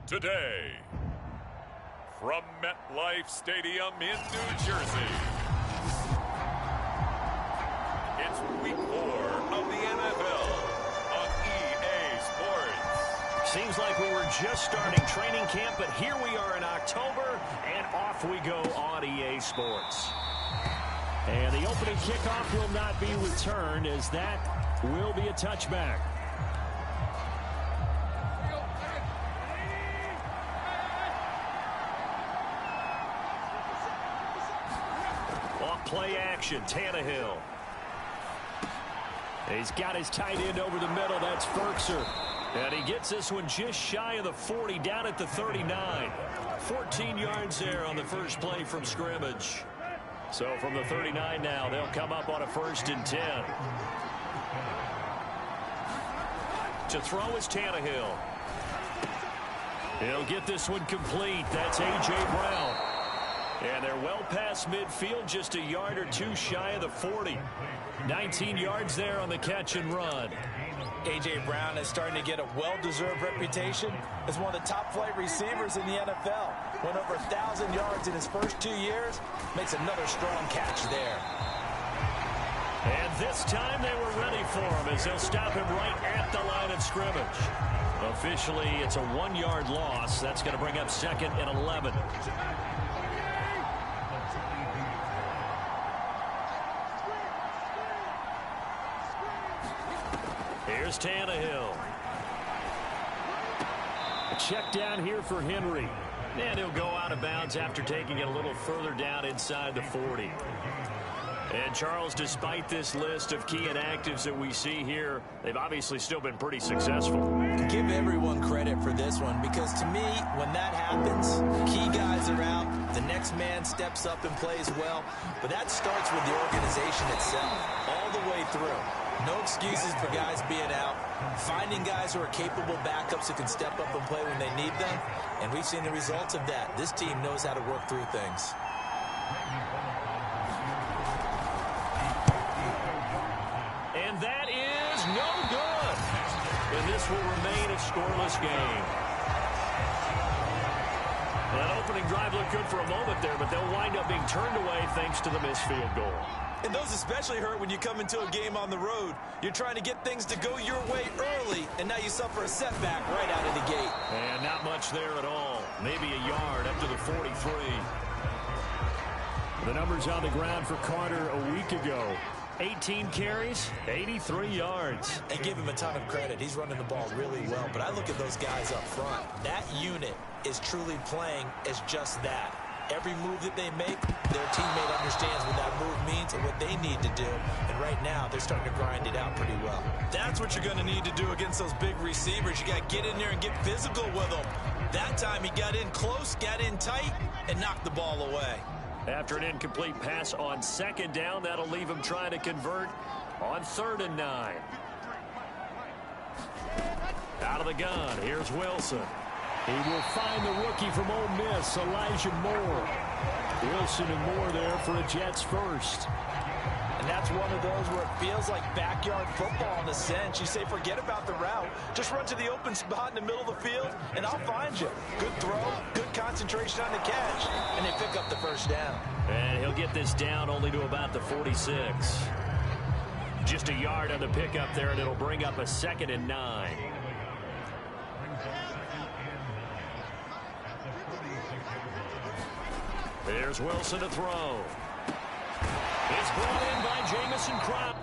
Today, from MetLife Stadium in New Jersey, it's Week 4 of the NFL on EA Sports. Seems like we were just starting training camp, but here we are in October, and off we go on EA Sports. And the opening kickoff will not be returned, as that will be a touchback. Play action, Tannehill. He's got his tight end over the middle. That's Ferkser. And he gets this one just shy of the 40, down at the 39. 14 yards there on the first play from scrimmage. So from the 39 now, they'll come up on a 1st and 10. To throw is Tannehill. He'll get this one complete. That's A.J. Brown. And they're well past midfield, just a yard or two shy of the 40. 19 yards there on the catch and run. A.J. Brown is starting to get a well-deserved reputation as one of the top-flight receivers in the NFL. Went over 1,000 yards in his first 2 years. Makes another strong catch there. And this time they were ready for him, as they'll stop him right at the line of scrimmage. Officially, it's a 1-yard loss. That's going to bring up 2nd and 11. Here's Tannehill. A check down here for Henry. And he'll go out of bounds after taking it a little further down inside the 40. And Charles, despite this list of key inactives that we see here, they've obviously still been pretty successful. Give everyone credit for this one, because to me, when that happens, key guys are out, the next man steps up and plays well, but that starts with the organization itself, all the way through. No excuses for guys being out, finding guys who are capable backups who can step up and play when they need them, and we've seen the results of that. This team knows how to work through things. And that is no good. And this will remain a scoreless game. That opening drive looked good for a moment there, but they'll wind up being turned away thanks to the missed field goal. And those especially hurt when you come into a game on the road. You're trying to get things to go your way early, and now you suffer a setback right out of the gate. And not much there at all. Maybe a yard up to the 43. The numbers on the ground for Carter a week ago. 18 carries, 83 yards. And give him a ton of credit. He's running the ball really well. But I look at those guys up front. That unit is truly playing as just that. Every move that they make, their teammate understands what that move means and what they need to do. And right now, they're starting to grind it out pretty well. That's what you're going to need to do against those big receivers. You got to get in there and get physical with them. That time, he got in close, got in tight, and knocked the ball away. After an incomplete pass on 2nd down, that'll leave him trying to convert on 3rd and 9. Out of the gun, here's Wilson. He will find the rookie from Ole Miss, Elijah Moore. Wilson and Moore there for a Jets first. And that's one of those where it feels like backyard football in a sense. You say, forget about the route. Just run to the open spot in the middle of the field, and I'll find you. Good throw, good concentration on the catch, and they pick up the 1st down. And he'll get this down only to about the 46. Just a yard on the pickup there, and it'll bring up a 2nd and 9. There's Wilson to throw. It's brought in by Jamison Crowder.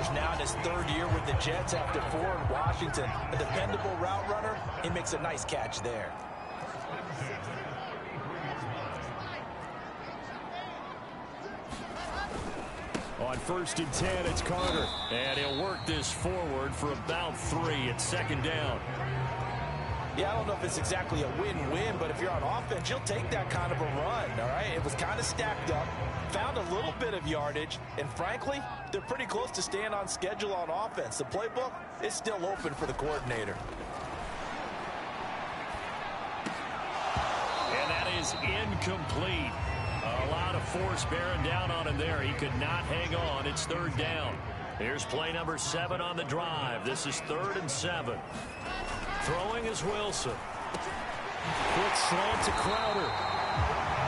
starters now in his third year with the Jets after 4 in Washington. A dependable route runner. He makes a nice catch there. On 1st and 10, it's Carter. And he'll work this forward for about 3. It's 2nd down. Yeah, I don't know if it's exactly a win-win, but if you're on offense, you'll take that kind of a run, all right? It was kind of stacked up, found a little bit of yardage, and frankly, they're pretty close to staying on schedule on offense. The playbook is still open for the coordinator. And that is incomplete. A lot of force bearing down on him there. He could not hang on. It's 3rd down. Here's play number 7 on the drive. This is 3rd and 7. Throwing is Wilson. Quick slant to Crowder.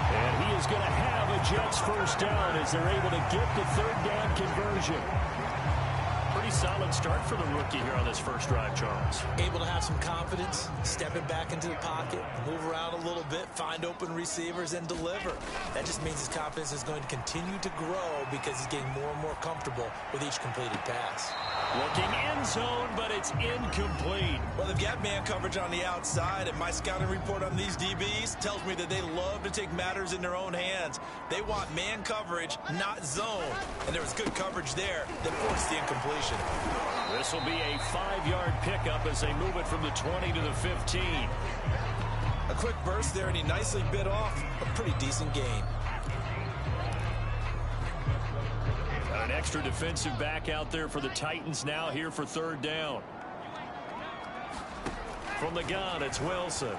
And he is going to have a Jets 1st down as they're able to get the 3rd down conversion. Pretty solid start for the rookie here on this first drive, Charles. Able to have some confidence, stepping back into the pocket, move around a little bit, find open receivers, and deliver. That just means his confidence is going to continue to grow because he's getting more and more comfortable with each completed pass. Looking end zone, but it's incomplete. Well, they've got man coverage on the outside, and my scouting report on these DBs tells me that they love to take matters in their own hands. They want man coverage, not zone. And there was good coverage there that forced the incompletion. This will be a 5-yard pickup as they move it from the 20 to the 15. A quick burst there, and he nicely bit off a pretty decent gain. Got an extra defensive back out there for the Titans now here for 3rd down. From the gun, it's Wilson.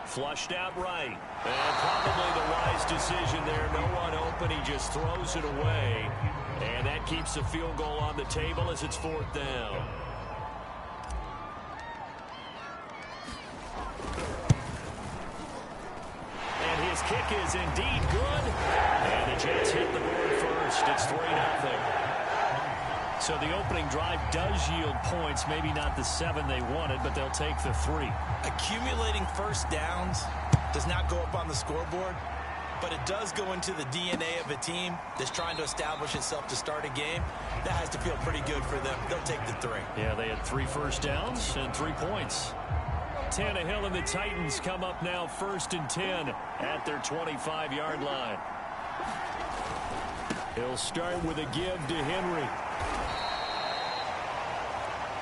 Flushed out right. And probably the wise decision there. No one open. He just throws it away. And that keeps the field goal on the table as it's 4th down. And his kick is indeed good. And the Jets hit the board first. It's 3-0. So the opening drive does yield points. Maybe not the 7 they wanted, but they'll take the 3. Accumulating 1st downs does not go up on the scoreboard, but it does go into the DNA of a team that's trying to establish itself to start a game. That has to feel pretty good for them. They'll take the 3. Yeah, they had 3 first downs and 3 points. Tannehill and the Titans come up now 1st and 10 at their 25-yard line. He'll start with a give to Henry.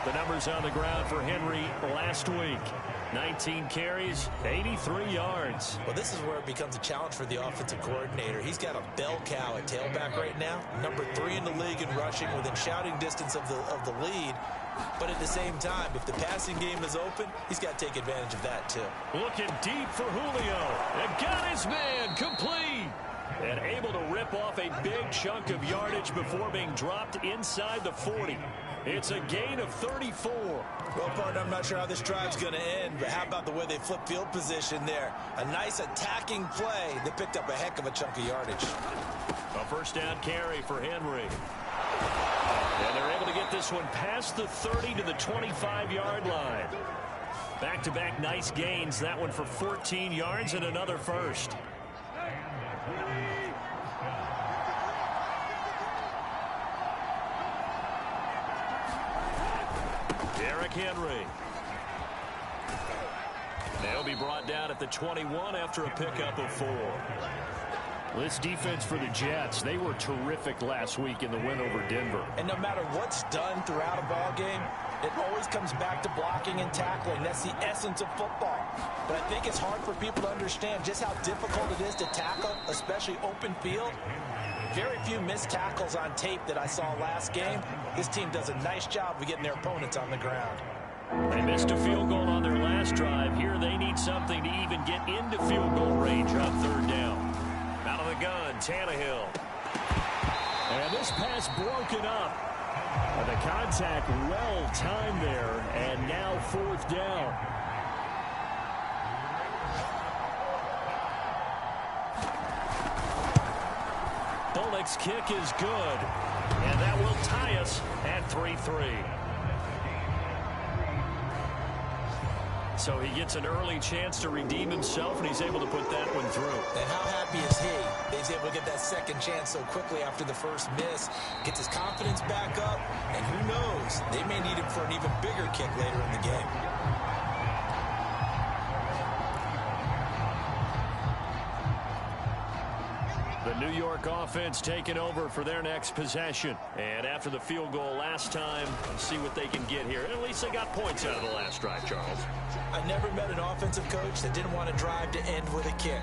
The numbers on the ground for Henry last week. 19 carries, 83 yards. Well, this is where it becomes a challenge for the offensive coordinator. He's got a bell cow at tailback right now. Number 3 in the league in rushing, within shouting distance of the lead. But at the same time, if the passing game is open, he's got to take advantage of that too. Looking deep for Julio. And got his man complete. And able to rip off a big chunk of yardage before being dropped inside the 40. It's a gain of 34. Well, partner, I'm not sure how this drive's going to end, but how about the way they flip field position there? A nice attacking play that picked up a heck of a chunk of yardage. A 1st down carry for Henry. And they're able to get this one past the 30 to the 25-yard line. Back-to-back nice gains. That one for 14 yards and another first. Henry. They'll be brought down at the 21 after a pickup of 4. This defense for the Jets, they were terrific last week in the win over Denver. And no matter what's done throughout a ball game, it always comes back to blocking and tackling. That's the essence of football. But I think it's hard for people to understand just how difficult it is to tackle, especially open field. Very few missed tackles on tape that I saw last game. This team does a nice job of getting their opponents on the ground. They missed a field goal on their last drive. Here they need something to even get into field goal range on 3rd down. Out of the gun, Tannehill. And this pass broken up. And the contact well timed there. And now 4th down. Bullock's kick is good. And that will tie us at 3-3. So he gets an early chance to redeem himself, and he's able to put that one through. And how happy is he that he's able to get that second chance so quickly after the first miss, gets his confidence back up, and who knows, they may need him for an even bigger kick later in the game. The New York offense taking over for their next possession. And after the field goal last time, see what they can get here. At least they got points out of the last drive, Charles. I never met an offensive coach that didn't want to drive to end with a kick.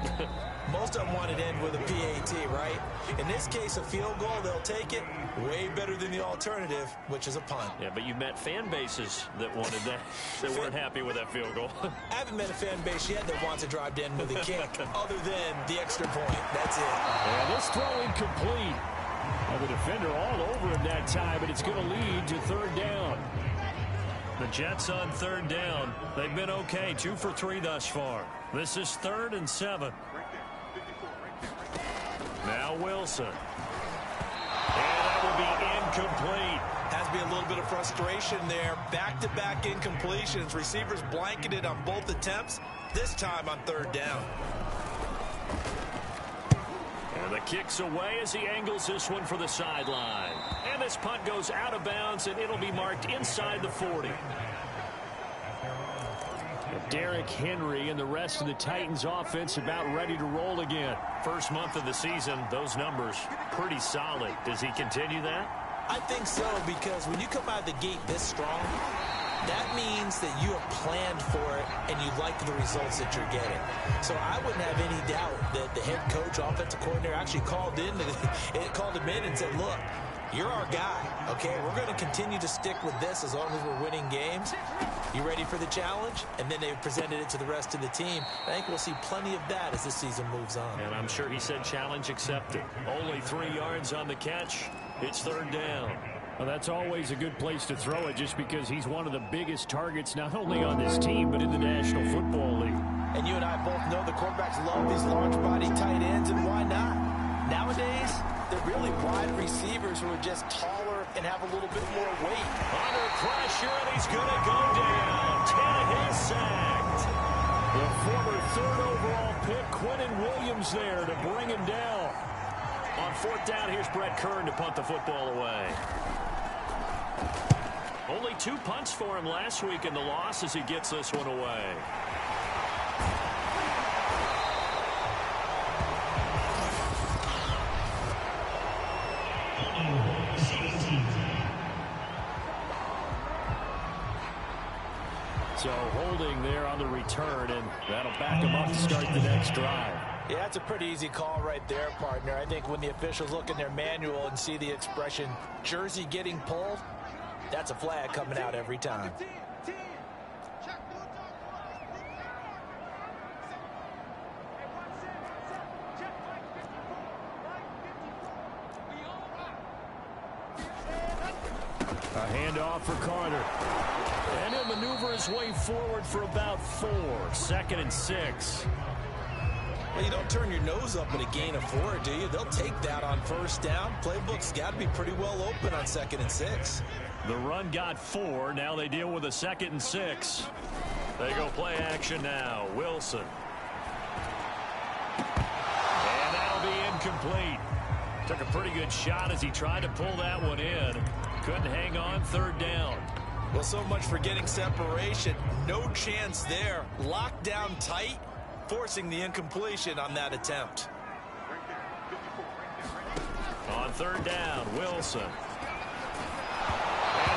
Most of them wanted to end with a PAT, right? In this case, a field goal, they'll take it. Way better than the alternative, which is a punt. Yeah, but you've met fan bases that wanted that, that weren't happy with that field goal. I haven't met a fan base yet that wants to drive to end with a kick, other than the extra point. That's it. And this throw incomplete. And the defender all over him that time, but it's going to lead to third down. The Jets on third down. They've been okay, 2 for 3 thus far. This is 3rd and 7. Now Wilson. And that will be incomplete. Has to be a little bit of frustration there. Back-to-back incompletions. Receivers blanketed on both attempts, this time on third down. And the kick's away as he angles this one for the sideline. And this punt goes out of bounds, and it'll be marked inside the 40. Derrick Henry and the rest of the Titans offense about ready to roll again. First month of the season, those numbers pretty solid. Does he continue that? I think so, because when you come out of the gate this strong, that means that you have planned for it and you like the results that you're getting. So I wouldn't have any doubt that the head coach, offensive coordinator, actually called him in and said, look, you're our guy, okay? We're going to continue to stick with this as long as we're winning games. You ready for the challenge? And then they presented it to the rest of the team. I think we'll see plenty of that as this season moves on. And I'm sure he said challenge accepted. Only 3 yards on the catch. It's third down. Well, that's always a good place to throw it just because he's one of the biggest targets not only on this team but in the National Football League. And you and I both know the quarterbacks love these large body tight ends, and why not? Nowadays, they're really wide receivers who are just taller and have a little bit more weight. Under pressure, and he's going to go down. Tannehill sacked. The former 3rd overall pick, Quentin Williams, there to bring him down. On 4th down, here's Brett Kern to punt the football away. Only 2 punts for him last week in the loss as he gets this one away. So holding there on the return, and that'll back him up to start the next drive. Yeah, that's a pretty easy call right there, partner. I think when the officials look in their manual and see the expression jersey getting pulled, that's a flag coming out every time. A handoff for Carter. And he'll maneuver his way forward for about 4. 2nd and 6. Well, you don't turn your nose up at a gain of 4, do you? They'll take that on 1st down. Playbook's got to be pretty well open on 2nd and 6. The run got 4. Now they deal with a 2nd and 6. They go play action now. Wilson. And that'll be incomplete. Took a pretty good shot as he tried to pull that one in. Couldn't hang on. 3rd down. Well, so much for getting separation. No chance there. Locked down tight, forcing the incompletion on that attempt. On 3rd down, Wilson. And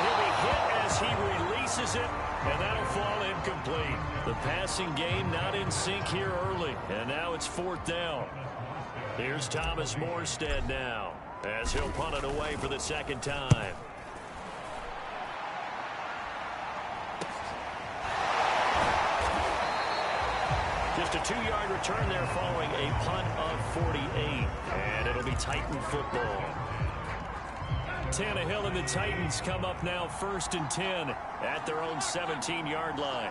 he'll be hit as he releases it, and that'll fall incomplete. The passing game not in sync here early, and now it's 4th down. Here's Thomas Morstead now, as he'll punt it away for the 2nd time. Just a 2-yard return there following a punt of 48. And it'll be Titan football. Tannehill and the Titans come up now 1st and 10 at their own 17-yard line.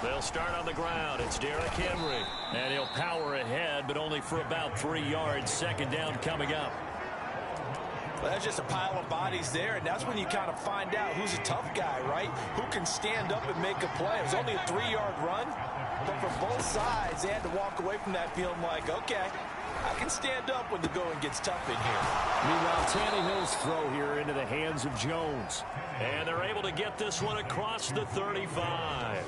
They'll start on the ground. It's Derrick Henry. And he'll power ahead, but only for about 3 yards. 2nd down coming up. Well, that's just a pile of bodies there, and that's when you kind of find out who's a tough guy, right? Who can stand up and make a play. It was only a 3-yard run, but for both sides, they had to walk away from that feeling like, okay, I can stand up when the going gets tough in here. Meanwhile, Tannehill's throw here into the hands of Jones. And they're able to get this one across the 35.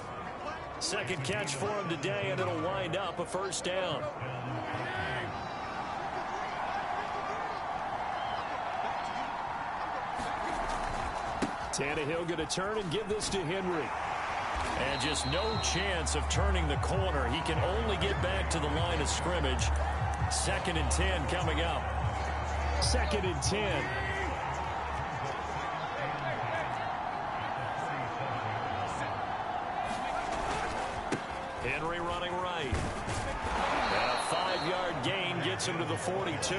Second catch for him today, and it'll wind up a first down. Tannehill going to turn and give this to Henry. And just no chance of turning the corner. He can only get back to the line of scrimmage. 2nd and 10 coming up. 2nd and 10. Henry running right. And a 5-yard gain gets him to the 42.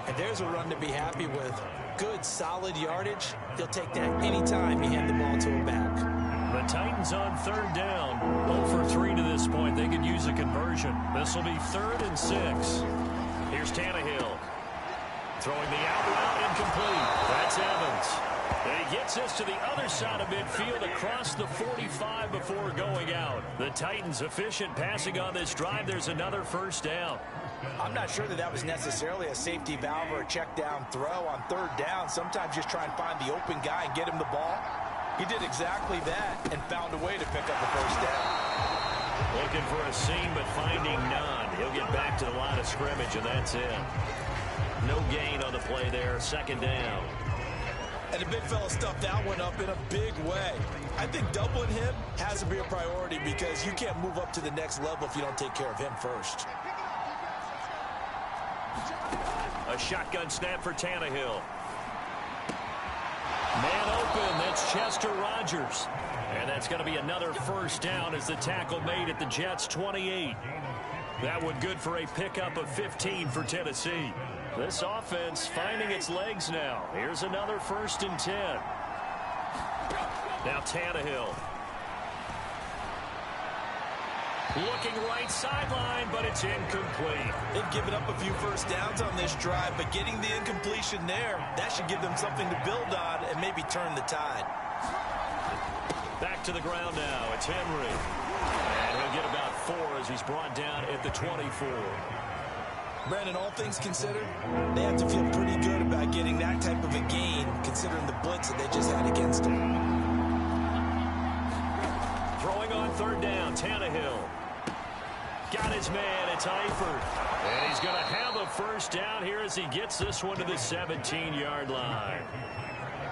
And there's a run to be happy with. Good, solid yardage. He'll take that anytime you hand the ball to a back. The Titans on 3rd down. 0 for 3 to this point. They could use a conversion. This will be 3rd and 6. Here's Tannehill. Throwing the out route incomplete. That's Evans. And he gets this to the other side of midfield across the 45 before going out. The Titans efficient passing on this drive. There's another first down. I'm not sure that was necessarily a safety valve or a check down throw on 3rd down. Sometimes just try and find the open guy and get him the ball. He did exactly that and found a way to pick up the first down. Looking for a seam but finding none. He'll get back to the line of scrimmage, and that's it. No gain on the play there. 2nd down. And the big fella stuffed that one up in a big way. I think doubling him has to be a priority because you can't move up to the next level if you don't take care of him first. A shotgun snap for Tannehill. Man open, that's Chester Rogers. And that's going to be another first down as the tackle made at the Jets' 28. That one good for a pickup of 15 for Tennessee. This offense finding its legs now. Here's another 1st and 10. Now Tannehill. Looking right sideline, but it's incomplete. They've given up a few first downs on this drive, but getting the incompletion there, that should give them something to build on and maybe turn the tide. Back to the ground now. It's Henry. And he'll get about 4 as he's brought down at the 24. Brandon, all things considered, they have to feel pretty good about getting that type of a gain, considering the blitz that they just had against him. Throwing on 3rd down, Tannehill. Got his man, it's Eifert. And he's going to have a first down here as he gets this one to the 17-yard line.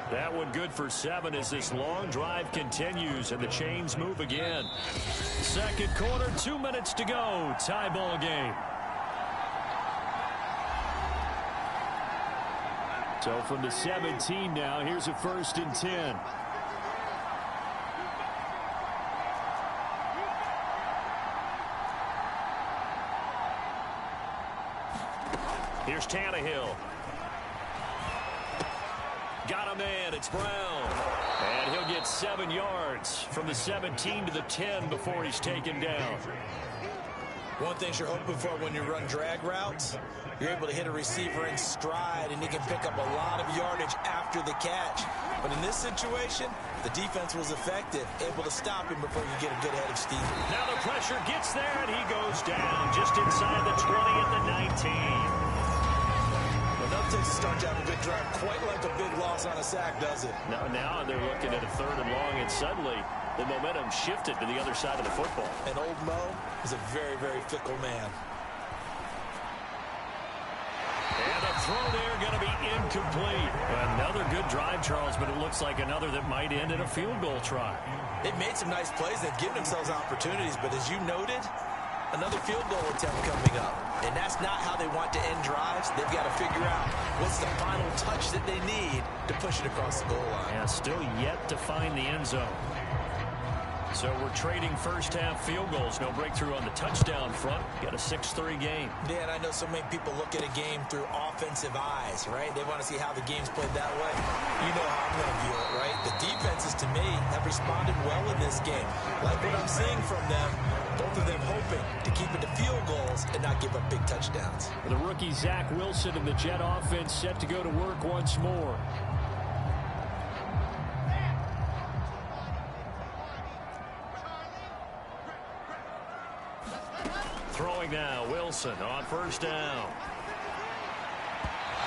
That one good for 7 as this long drive continues and the chains move again. 2nd quarter, 2 minutes to go. Tie ball game. So from the 17 now, here's a 1st and 10. Here's Tannehill. Got a man. It's Brown. And he'll get 7 yards from the 17 to the 10 before he's taken down. One thing you're hoping for when you run drag routes, you're able to hit a receiver in stride, and he can pick up a lot of yardage after the catch. But in this situation, the defense was effective, able to stop him before you get a good head of steam. Now the pressure gets there, and he goes down just inside the 20 at the 19. Enough to start to have a good drive, quite like a big loss on a sack, does it? Now they're looking at a 3rd and long, and suddenly the momentum shifted to the other side of the football. And old Mo is a very, very fickle man. And a throw there going to be incomplete. Another good drive, Charles, but it looks like another that might end in a field goal try. They've made some nice plays. They've given themselves opportunities, but as you noted, another field goal attempt coming up. And that's not how they want to end drives. They've got to figure out what's the final touch that they need to push it across the goal line. Yeah, still yet to find the end zone. So we're trading first-half field goals. No breakthrough on the touchdown front. Got a 6-3 game. Dan, I know so many people look at a game through offensive eyes, right? They want to see how the game's played that way. You know how I'm going to view it, right? The defenses, to me, have responded well in this game. Like what I'm seeing from them, both of them hoping to keep it to field goals and not give up big touchdowns. The rookie Zach Wilson and the Jet offense set to go to work once more. Throwing now, Wilson on first down.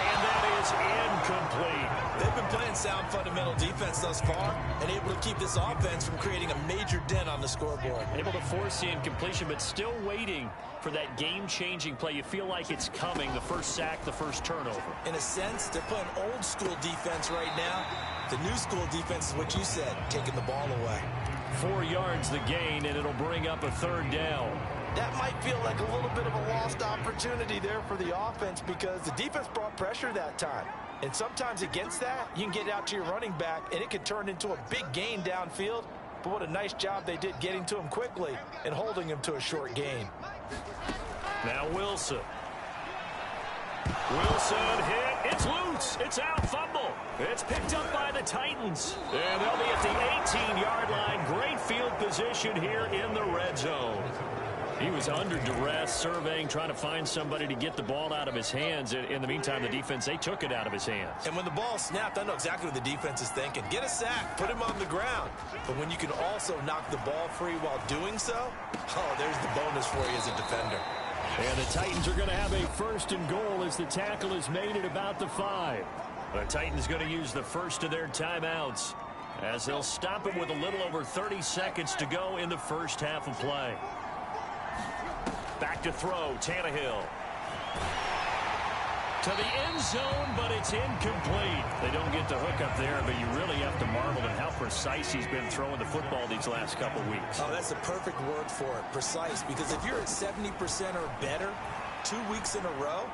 And that is incomplete. They've been playing sound fundamental defense thus far and able to keep this offense from creating a major dent on the scoreboard. Able to force the incompletion, but still waiting for that game-changing play. You feel like it's coming, the first sack, the first turnover. In a sense, they're playing old-school defense right now. The new-school defense is what you said, taking the ball away. 4 yards the gain, and it'll bring up a third down. That might feel like a little bit of a lost opportunity there for the offense because the defense brought pressure that time. And sometimes against that, you can get out to your running back, and it could turn into a big gain downfield. But what a nice job they did getting to him quickly and holding him to a short gain. Now Wilson. Wilson hit. It's loose. It's out. Fumble. It's picked up by the Titans. And they'll be at the 18-yard line. Great field position here in the red zone. He was under duress, surveying, trying to find somebody to get the ball out of his hands. In the meantime, the defense, they took it out of his hands. And when the ball snapped, I know exactly what the defense is thinking. Get a sack, put him on the ground. But when you can also knock the ball free while doing so, oh, there's the bonus for you as a defender. And the Titans are going to have a first and goal as the tackle is made at about the 5. The Titans going to use the first of their timeouts as they'll stop him with a little over 30 seconds to go in the first half of play. Back to throw, Tannehill. To the end zone, but it's incomplete. They don't get the hook up there, but you really have to marvel at how precise he's been throwing the football these last couple weeks. Oh, that's the perfect word for it, precise, because if you're at 70% or better 2 weeks in a row,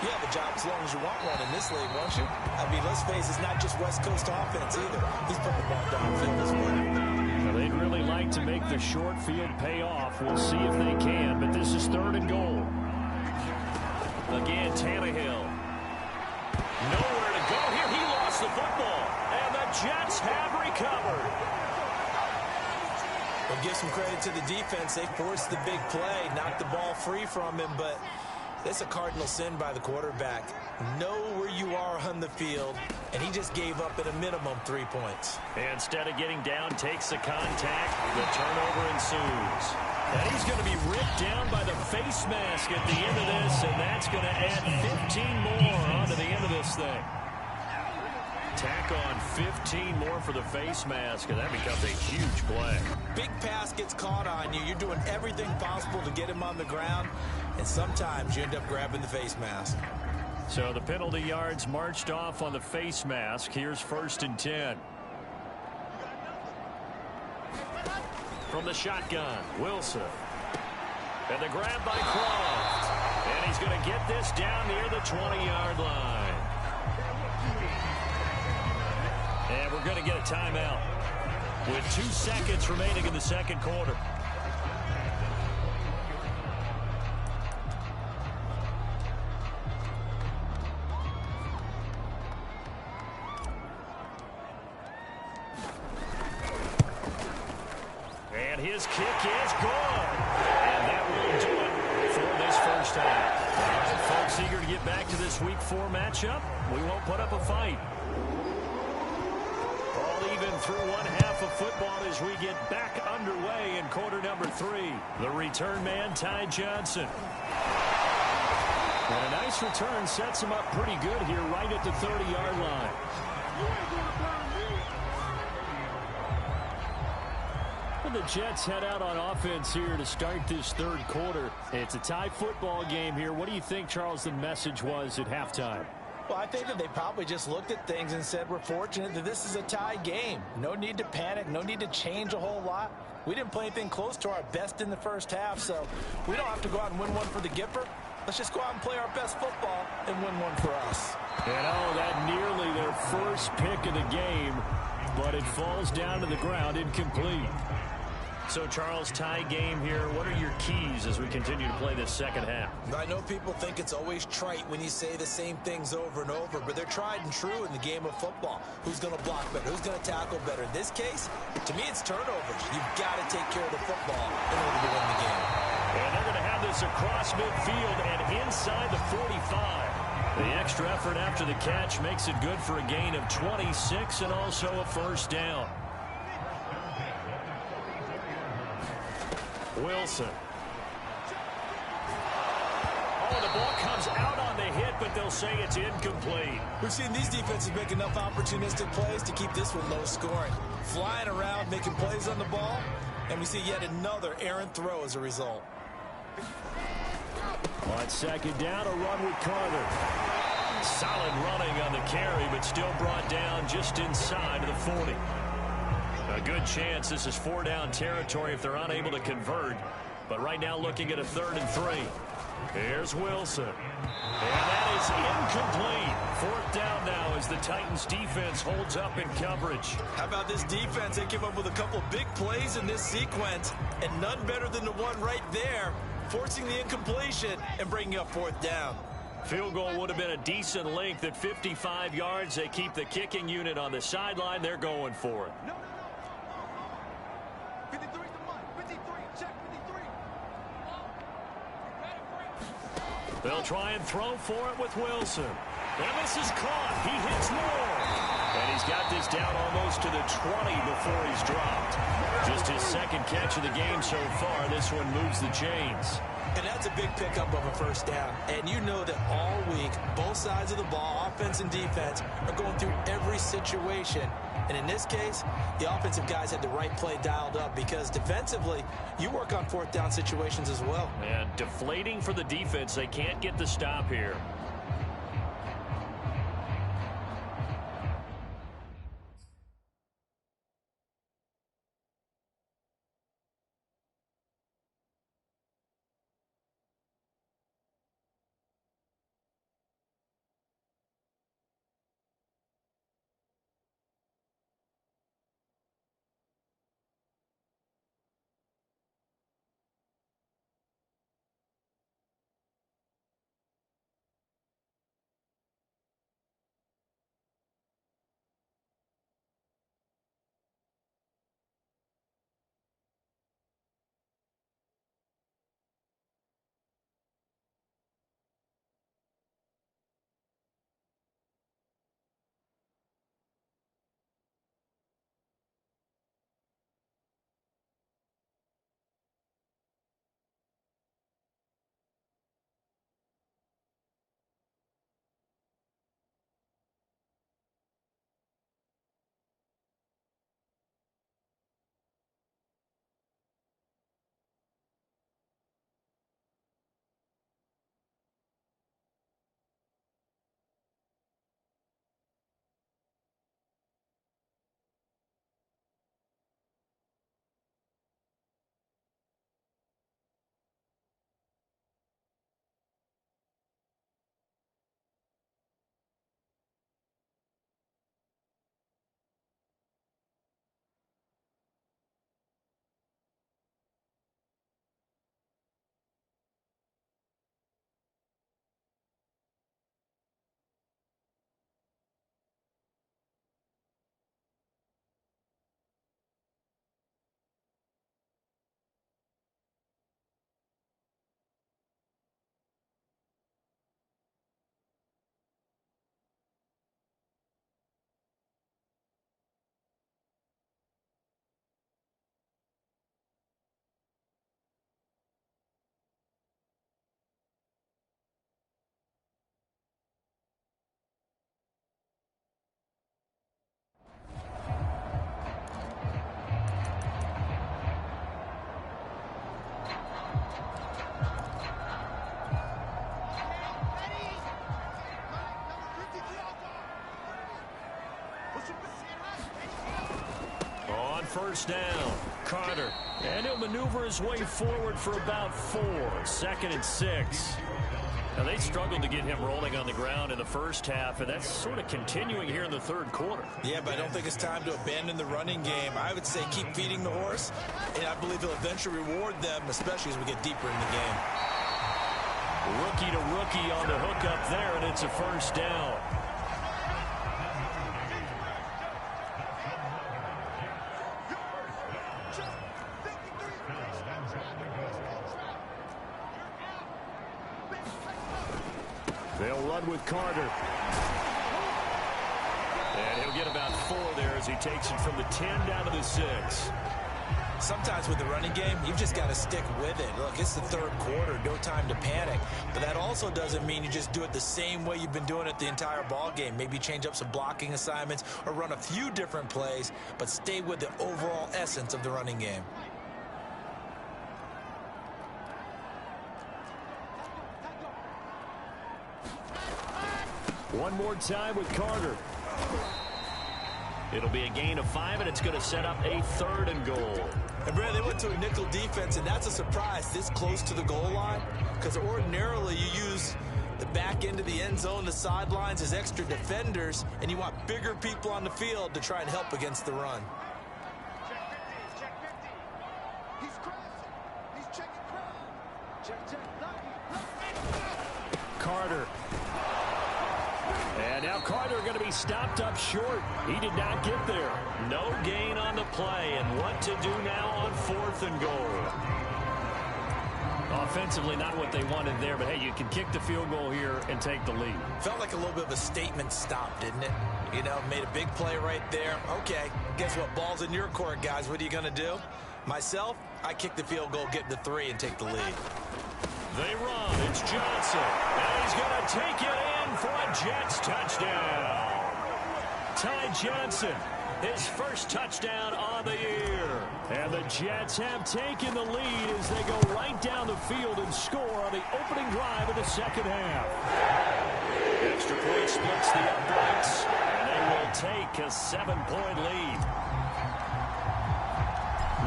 you have a job as long as you want one in this league, won't you? I mean, let's face it, it's not just West Coast offense either. He's putting the ball downfield as well. They'd really like to make the short field pay off. We'll see if they can, but this is third and goal. Again, Tannehill. Nowhere to go here. He lost the football, and the Jets have recovered. We'll give some credit to the defense. They forced the big play, knocked the ball free from him, but it's a cardinal sin by the quarterback. Know where you are on the field, and he just gave up at a minimum 3 points. Instead of getting down, takes the contact. The turnover ensues. And he's going to be ripped down by the face mask at the end of this, and that's going to add 15 more onto the end of this thing. Tack on 15 more for the face mask, and that becomes a huge play. Big pass gets caught on you. You're doing everything possible to get him on the ground, and sometimes you end up grabbing the face mask. So the penalty yards marched off on the face mask. Here's 1st and 10. From the shotgun, Wilson. And the grab by Croft. And he's going to get this down near the 20-yard line. And we're going to get a timeout with 2 seconds remaining in the second quarter. And his kick is good. And that will do it for this first half. All right, folks, eager to get back to this Week 4 matchup. We won't put up a fight. All even through one half of football as we get back underway in quarter number 3. The return man, Ty Johnson. And a nice return sets him up pretty good here right at the 30-yard line. The Jets head out on offense here to start this third quarter. It's a tie football game here. What do you think, Charles, the message was at halftime? Well, I think that they probably just looked at things and said, we're fortunate that this is a tie game. No need to panic. No need to change a whole lot. We didn't play anything close to our best in the first half, so we don't have to go out and win one for the Gipper. Let's just go out and play our best football and win one for us. And oh, that nearly their first pick of the game, but it falls down to the ground incomplete. So, Charles, tie game here. What are your keys as we continue to play this second half? I know people think it's always trite when you say the same things over and over, but they're tried and true in the game of football. Who's going to block better? Who's going to tackle better? In this case, to me, it's turnovers. You've got to take care of the football in order to win the game. And they're going to have this across midfield and inside the 45. The extra effort after the catch makes it good for a gain of 26 and also a first down. Wilson. Oh, the ball comes out on the hit, but they'll say it's incomplete. We've seen these defenses make enough opportunistic plays to keep this one low scoring. Flying around, making plays on the ball, and we see yet another errant throw as a result. On second down, a run with Carter. Solid running on the carry, but still brought down just inside of the 40. A good chance this is 4-down territory if they're unable to convert. But right now looking at a 3rd and 3. Here's Wilson. And that is incomplete. 4th down now as the Titans defense holds up in coverage. How about this defense? They came up with a couple big plays in this sequence, and none better than the one right there, forcing the incompletion and bringing up 4th down. Field goal would have been a decent length at 55 yards. They keep the kicking unit on the sideline. They're going for it. They'll try and throw for it with Wilson. And this is caught. He hits Moore. And he's got this down almost to the 20 before he's dropped. Just his 2nd catch of the game so far. This one moves the chains. And that's a big pickup of a first down. And you know that all week, both sides of the ball, offense and defense, are going through every situation. And in this case, the offensive guys had the right play dialed up because defensively, you work on 4th down situations as well. And deflating for the defense. They can't get the stop here. First down, Carter. And he'll maneuver his way forward for about 4. 2nd and 6. Now, they struggled to get him rolling on the ground in the first half, and that's sort of continuing here in the third quarter. Yeah, but I don't think it's time to abandon the running game. I would say keep feeding the horse, and I believe he'll eventually reward them, especially as we get deeper in the game. Rookie to rookie on the hook up there, and it's a first down. They'll run with Carter. And he'll get about 4 there as he takes it from the 10 down to the 6. Sometimes with the running game, you've just got to stick with it. Look, it's the third quarter, no time to panic. But that also doesn't mean you just do it the same way you've been doing it the entire ball game. Maybe change up some blocking assignments or run a few different plays, but stay with the overall essence of the running game. One more time with Carter. It'll be a gain of 5, and it's going to set up a 3rd and goal. And Brad, they went to a nickel defense, and that's a surprise this close to the goal line, because ordinarily you use the back end of the end zone, the sidelines as extra defenders, and you want bigger people on the field to try and help against the run. Check 50. He's crossing. He's checking cross. Check. Carter. And now Carter going to be stopped up short. He did not get there. No gain on the play. And what to do now on 4th and goal? Offensively, not what they wanted there, but hey, you can kick the field goal here and take the lead. Felt like a little bit of a statement stop, didn't it? You know, made a big play right there. Okay, guess what? Ball's in your court, guys. What are you going to do? Myself, I kick the field goal, get the 3, and take the lead. They run. It's Johnson. And he's going to take it in for a Jets touchdown. Ty Johnson, his first touchdown on the year. And the Jets have taken the lead as they go right down the field and score on the opening drive of the second half. Extra point splits the uprights, and they will take a 7-point lead.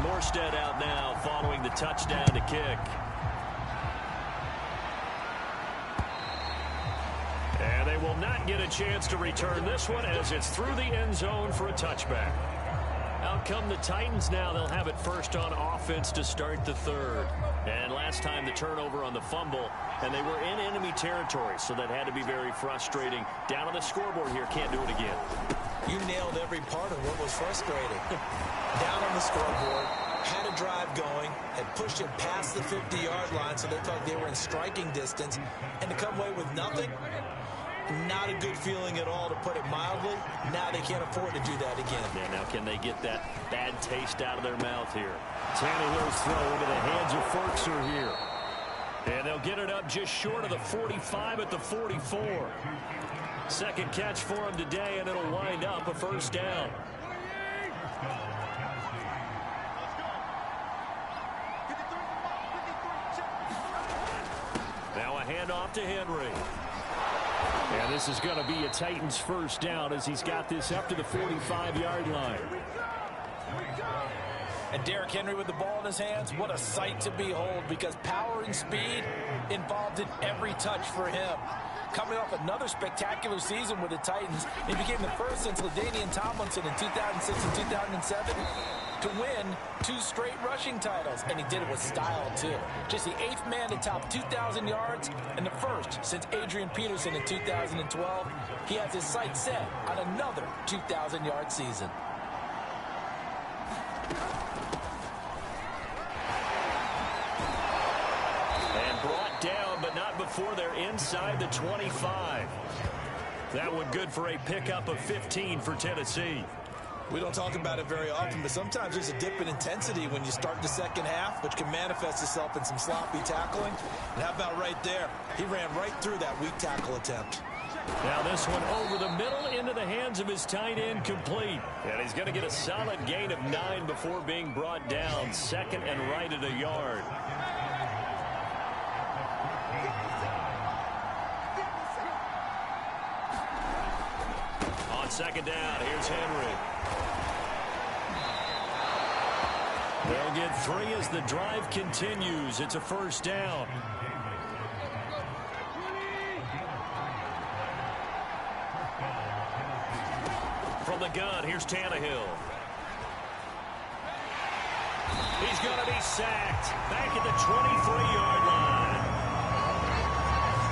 Morstead out now following the touchdown to kick. And they will not get a chance to return this one as it's through the end zone for a touchback. Out come the Titans now. They'll have it first on offense to start the 3rd. And last time the turnover on the fumble, and they were in enemy territory, so that had to be very frustrating. Down on the scoreboard here, can't do it again. You nailed every part of what was frustrating. Down on the scoreboard, had a drive going, had pushed it past the 50-yard line, so they thought they were in striking distance, and to come away with nothing, not a good feeling at all, to put it mildly. Now they can't afford to do that again. Yeah, now can they get that bad taste out of their mouth here? Tannehill's throw into the hands of Ferkser here. And they'll get it up just short of the 45 at the 44. Second catch for him today, and it'll wind up a first down. Now a handoff to Henry. And this is going to be a Titans first down as he's got this up to the 45-yard line. And Derrick Henry with the ball in his hands, what a sight to behold, because power and speed involved in every touch for him. Coming off another spectacular season with the Titans, he became the first since LaDainian Tomlinson in 2006 and 2007 to win 2 straight rushing titles, and he did it with style too. Just the 8th man to top 2,000 yards and the first since Adrian Peterson in 2012. He has his sights set on another 2,000-yard season. And brought down, but not before they're inside the 25. That one good for a pickup of 15 for Tennessee. We don't talk about it very often, but sometimes there's a dip in intensity when you start the second half, which can manifest itself in some sloppy tackling. And how about right there? He ran right through that weak tackle attempt. Now this one over the middle into the hands of his tight end, complete. And he's going to get a solid gain of 9 before being brought down. Second and right at a yard. On second down, here's Henry. They'll get 3 as the drive continues. It's a first down. From the gun, here's Tannehill. He's going to be sacked back at the 23-yard line.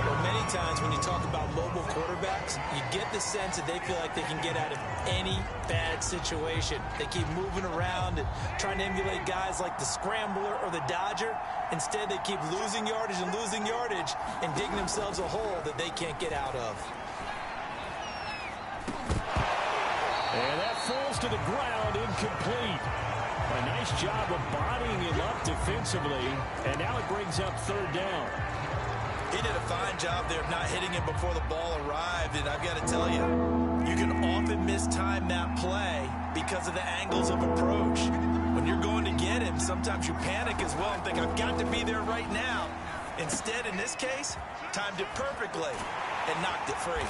Well, many times when you talk about mobile quarterbacks, you get the sense that they feel like they can get out of any bad situation. They keep moving around and trying to emulate guys like the Scrambler or the Dodger. Instead, they keep losing yardage and digging themselves a hole that they can't get out of. And that falls to the ground, incomplete. A nice job of bodying him up defensively, and now it brings up third down. He did a fine job there of not hitting him before the ball arrived, and I've got to tell you, you can often mistime that play because of the angles of approach. When you're going to get him, sometimes you panic as well and think, I've got to be there right now. Instead, in this case, timed it perfectly and knocked it free.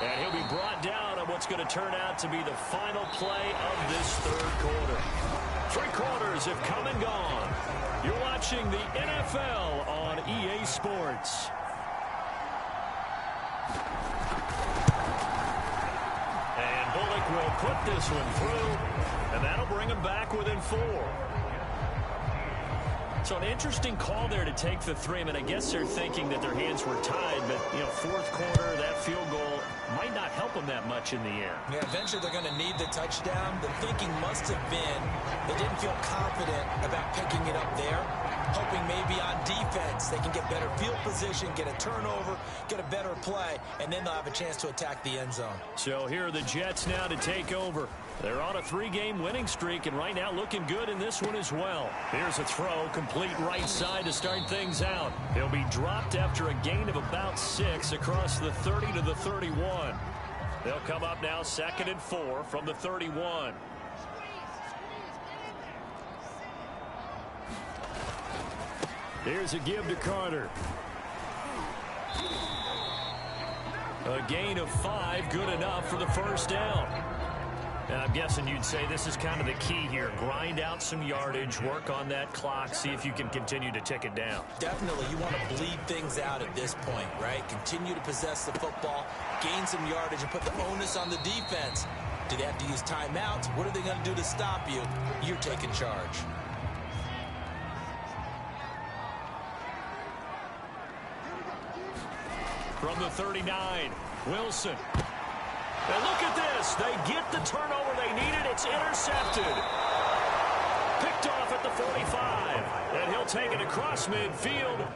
And he'll be brought down on what's going to turn out to be the final play of this third quarter. 3 quarters have come and gone. You're watching the NFL on EA Sports. And Bullock will put this one through, and that'll bring him back within 4. So an interesting call there to take the 3. I mean, I guess they're thinking that their hands were tied, but, you know, fourth quarter, that field goal might not help them that much in the air. Yeah, eventually they're going to need the touchdown. The thinking must have been they didn't feel confident about picking it up there, hoping maybe on defense they can get better field position, get a turnover, get a better play, and then they'll have a chance to attack the end zone. So here are the Jets now to take over. They're on a 3-game winning streak, and right now looking good in this one as well. Here's a throw, complete right side to start things out. He'll be dropped after a gain of about 6 across the 30 to the 31. They'll come up now 2nd and 4 from the 31. Here's a give to Carter. A gain of 5, good enough for the first down. And I'm guessing you'd say this is kind of the key here. Grind out some yardage, work on that clock, see if you can continue to tick it down. Definitely, you want to bleed things out at this point, right? Continue to possess the football, gain some yardage, and put the onus on the defense. Do they have to use timeouts? What are they going to do to stop you? You're taking charge. From the 39, Wilson. And look at this. They get the turnover they needed. It's intercepted. Picked off at the 45. And he'll take it across midfield.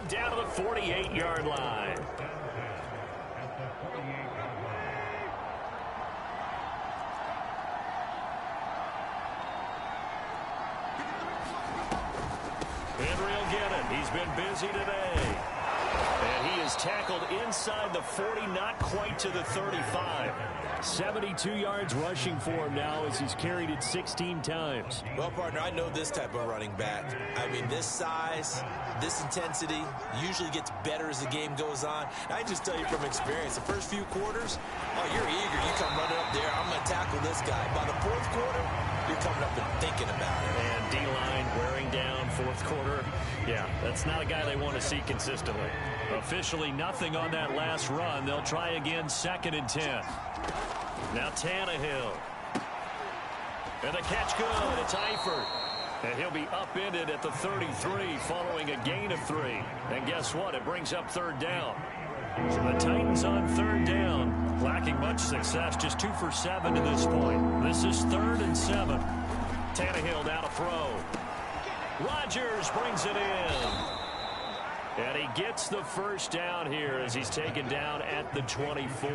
Down to the 48-yard line. Henry will get it. He's been busy today. And he is tackled inside the 40, not quite to the 35. 72 yards rushing for him now as he's carried it 16 times. Well, partner, I know this type of running back. I mean, this size, this intensity usually gets better as the game goes on. I just tell you from experience, the first few quarters, oh, you're eager. You come running up there, I'm going to tackle this guy. By the fourth quarter, you're coming up and thinking about it. And D-line wearing down fourth quarter. Yeah, that's not a guy they want to see consistently. Officially nothing on that last run. They'll try again 2nd and 10. Now Tannehill. And the catch good. It's Eifert. And he'll be upended at the 33 following a gain of 3. And guess what? It brings up third down. So the Titans on third down, lacking much success, just 2 for 7 to this point. This is 3rd and 7. Tannehill now to throw. Rodgers brings it in. And he gets the first down here as he's taken down at the 24.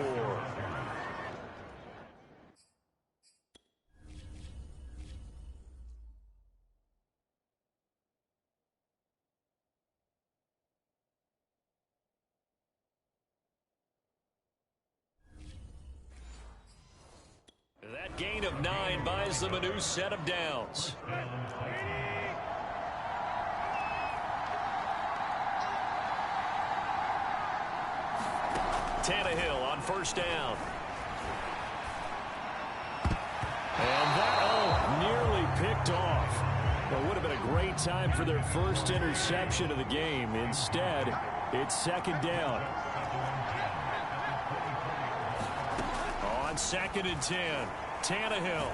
That gain of 9 buys them a new set of downs. Tannehill on first down. And that, nearly picked off. Well, it would have been a great time for their first interception of the game. Instead, it's second down. On 2nd and 10, Tannehill.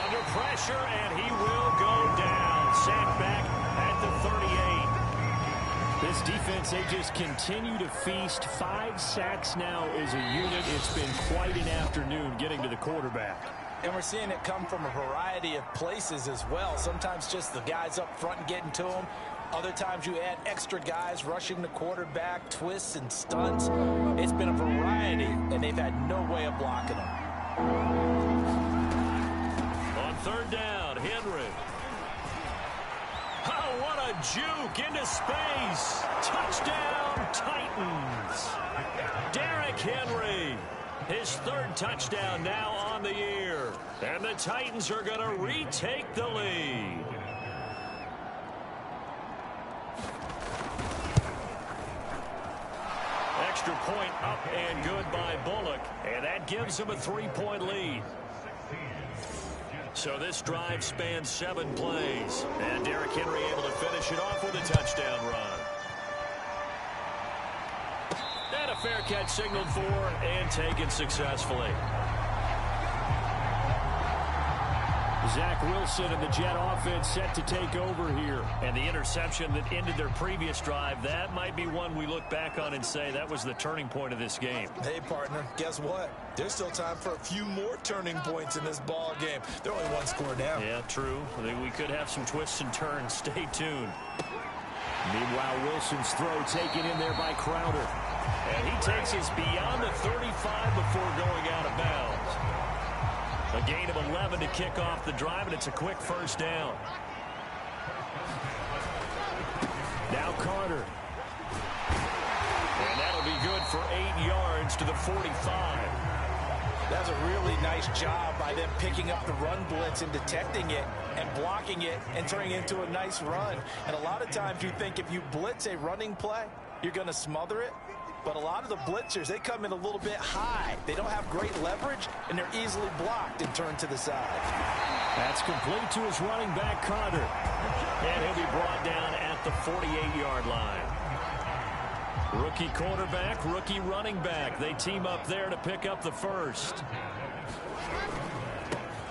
Under pressure, and he will go down. Sacked back at the 38. This defense, they just continue to feast. 5 sacks now as a unit. It's been quite an afternoon getting to the quarterback. And we're seeing it come from a variety of places as well. Sometimes just the guys up front getting to him. Other times you add extra guys rushing the quarterback, twists and stunts. It's been a variety, and they've had no way of blocking him. On 3rd down, Henry. Oh, what a juke into space. Touchdown, Titans. Derrick Henry. His 3rd touchdown now on the year. And the Titans are going to retake the lead. Extra point up and good by Bullock. And that gives him a 3-point lead. So this drive spans 7 plays. And Derrick Henry able to finish it off with a touchdown run. And a fair catch signaled for and taken successfully. Zach Wilson and the Jet offense set to take over here. And the interception that ended their previous drive, that might be one we look back on and say that was the turning point of this game. Hey, partner, guess what? There's still time for a few more turning points in this ball game. They're only 1 score down. Yeah, true. We could have some twists and turns. Stay tuned. Meanwhile, Wilson's throw taken in there by Crowder. And he takes us beyond the 35 before going out of bounds. A gain of 11 to kick off the drive, and it's a quick first down. Now Carter. And that'll be good for 8 yards to the 45. That's a really nice job by them picking up the run blitz and detecting it and blocking it and turning it into a nice run. And a lot of times you think if you blitz a running play, you're going to smother it. But a lot of the blitzers, they come in a little bit high. They don't have great leverage, and they're easily blocked and turned to the side. That's complete to his running back, Carter. And he'll be brought down at the 48-yard line. Rookie quarterback, rookie running back. They team up there to pick up the first.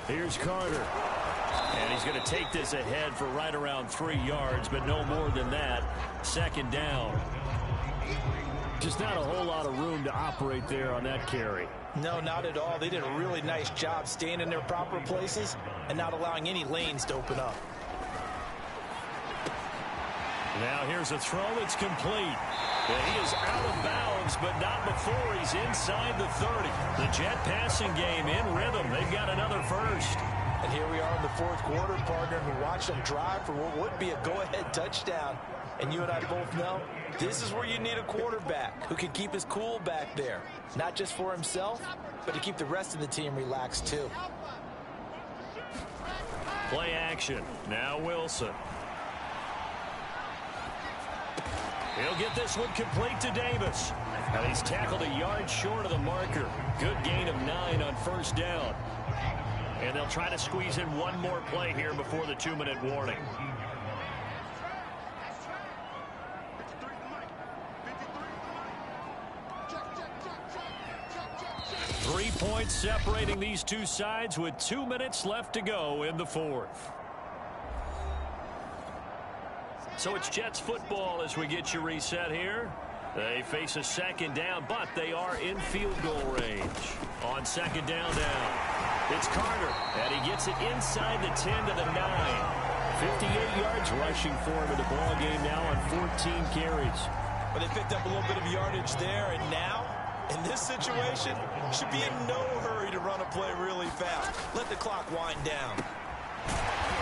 Here's Carter. And he's going to take this ahead for right around 3 yards, but no more than that. 2nd down. Just not a whole lot of room to operate there on that carry. No, not at all. They did a really nice job staying in their proper places and not allowing any lanes to open up. Now here's a throw. It's complete. And he is out of bounds, but not before he's inside the 30. The Jet passing game in rhythm. They've got another first. And here we are in the 4th quarter, partner, and watch them drive for what would be a go-ahead touchdown. And you and I both know this is where you need a quarterback who can keep his cool back there. Not just for himself, but to keep the rest of the team relaxed too. Play action. Now Wilson. He'll get this one complete to Davis. And he's tackled a yard short of the marker. Good gain of 9 on first down. And they'll try to squeeze in one more play here before the 2-minute warning. 3 points separating these two sides with 2 minutes left to go in the 4th. So it's Jets football as we get you reset here. They face a 2nd down, but they are in field goal range. On 2nd down now, it's Carter, and he gets it inside the 10 to the 9. 58 yards rushing for him in the ball game now on 14 carries. But they picked up a little bit of yardage there, and now, in this situation, should be in no hurry to run a play really fast. Let the clock wind down.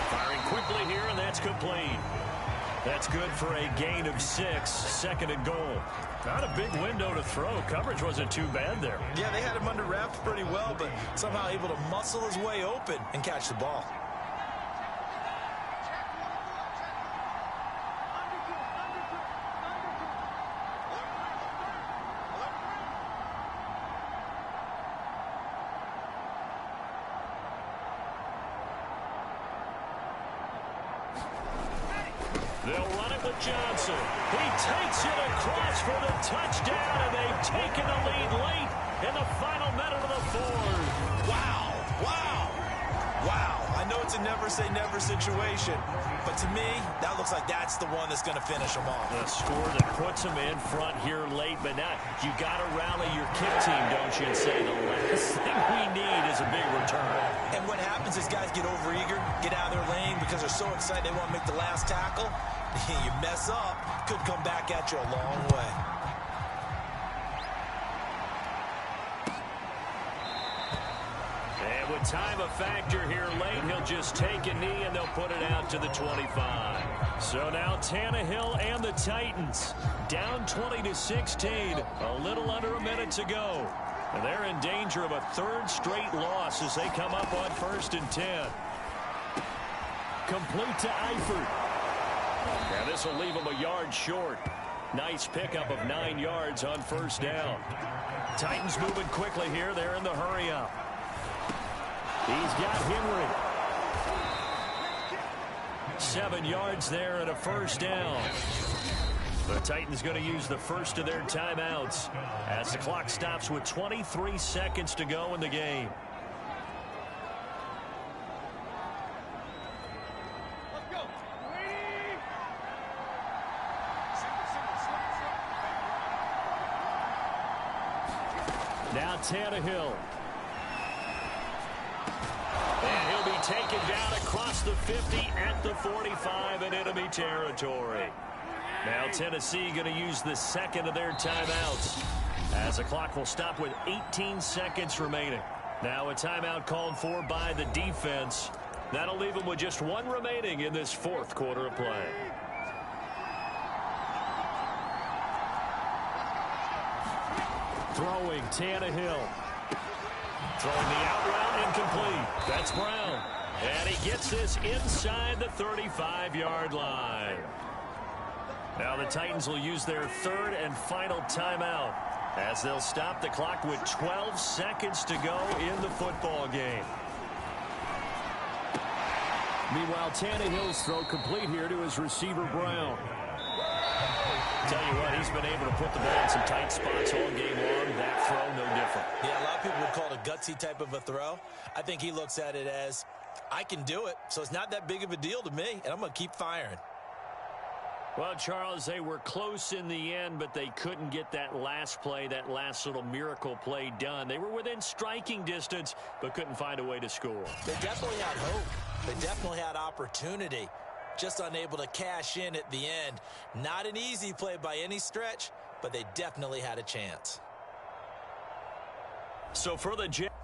Firing quickly here, and that's complete. That's good for a gain of 6, 2nd and goal. Not a big window to throw. Coverage wasn't too bad there. Yeah, they had him under wraps pretty well, but somehow able to muscle his way open and catch the ball. They'll run it with Johnson. He takes it across for the touchdown, and they've taken the lead late in the final minute of the fourth. Wow, wow, wow. I know it's a never-say-never situation, but to me, that looks like that's the one that's going to finish them off. A score that puts them in front here late, but now you got to rally your kick team, don't you, and say the last thing we need is a big return. And what happens is guys get overeager, get out of their lane because they're so excited they want to make the last tackle. You mess up, could come back at you a long way. And with time a factor here late, he'll just take a knee and they'll put it out to the 25. So now Tannehill and the Titans down 20-16, a little under a minute to go. And they're in danger of a third straight loss as they come up on 1st and 10. Complete to Eifert. Now this will leave him a yard short. Nice pickup of 9 yards on 1st down. Titans moving quickly here. They're in the hurry up. He's got Henry. 7 yards there and a 1st down. The Titans going to use the first of their timeouts as the clock stops with 23 seconds to go in the game. Now Tannehill. And he'll be taken down across the 50 at the 45 in enemy territory. Now Tennessee going to use the second of their timeouts as the clock will stop with 18 seconds remaining. Now a timeout called for by the defense. That'll leave them with just 1 remaining in this 4th quarter of play. Throwing Tannehill. Throwing the out route incomplete. That's Brown. And he gets this inside the 35-yard line. Now the Titans will use their 3rd and final timeout as they'll stop the clock with 12 seconds to go in the football game. Meanwhile, Tannehill's throw complete here to his receiver, Brown. Tell you what, he's been able to put the ball in some tight spots all game long. That throw, no different. Yeah, a lot of people would call it a gutsy type of a throw. I think he looks at it as, I can do it, so it's not that big of a deal to me, and I'm going to keep firing. Well, Charles, they were close in the end, but they couldn't get that last play, that last little miracle play done. They were within striking distance, but couldn't find a way to score. They definitely had hope. They definitely had opportunity. Just unable to cash in at the end. Not an easy play by any stretch, but they definitely had a chance. So for the Jets.